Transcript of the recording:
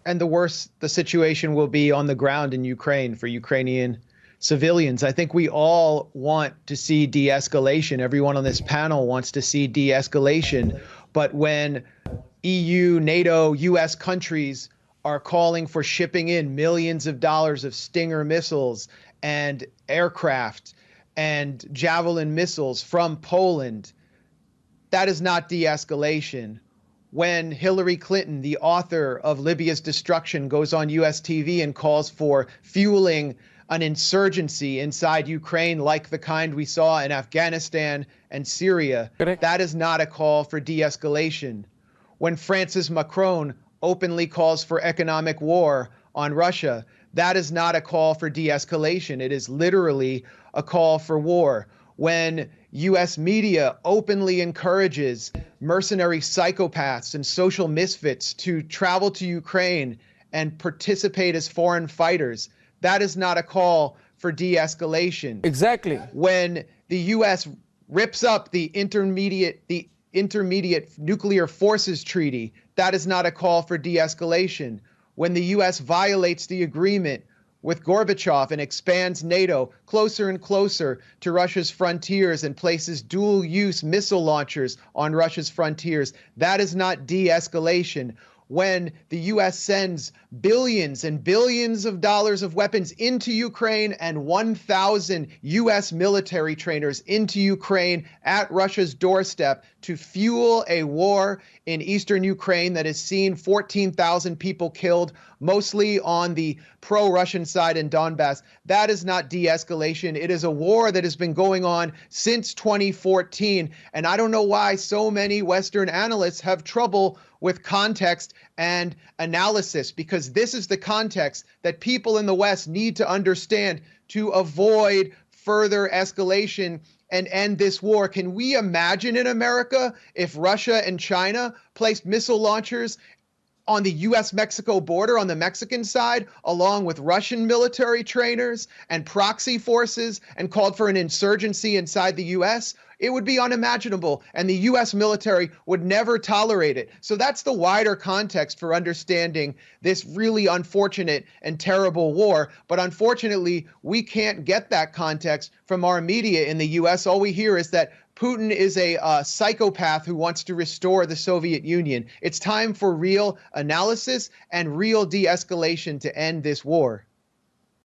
and the worse the situation will be on the ground in Ukraine for Ukrainian civilians. I think we all want to see de-escalation. Everyone on this panel wants to see de-escalation. But when EU, NATO, US countries are calling for shipping in millions of dollars of Stinger missiles and aircraft and Javelin missiles from Poland, that is not de-escalation. When Hillary Clinton, the author of Libya's destruction, goes on US TV and calls for fueling an insurgency inside Ukraine like the kind we saw in Afghanistan and Syria, Correct. that is not a call for de-escalation. When Francis Macron openly calls for economic war on Russia, that is not a call for de-escalation. It is literally a call for war. When US media openly encourages mercenary psychopaths and social misfits to travel to Ukraine and participate as foreign fighters, that is not a call for de-escalation. Exactly. When the US rips up the intermediate nuclear forces treaty, that is not a call for de-escalation. When the US violates the agreement with Gorbachev and expands NATO closer and closer to Russia's frontiers and places dual-use missile launchers on Russia's frontiers, that is not de-escalation. When the US sends billions and billions of dollars of weapons into Ukraine and 1,000 US military trainers into Ukraine at Russia's doorstep to fuel a war in eastern Ukraine that has seen 14,000 people killed, mostly on the pro-Russian side in Donbass, that is not de-escalation. It is a war that has been going on since 2014. And I don't know why so many Western analysts have trouble with context and analysis, because this is the context that people in the West need to understand to avoid further escalation and end this war. Can we imagine in America if Russia and China placed missile launchers on the US-Mexico border on the Mexican side, along with Russian military trainers and proxy forces, and called for an insurgency inside the US? It would be unimaginable, and the US military would never tolerate it. So that's the wider context for understanding this really unfortunate and terrible war. But unfortunately, we can't get that context from our media in the US. All we hear is that Putin is a psychopath who wants to restore the Soviet Union. It's time for real analysis and real de-escalation to end this war.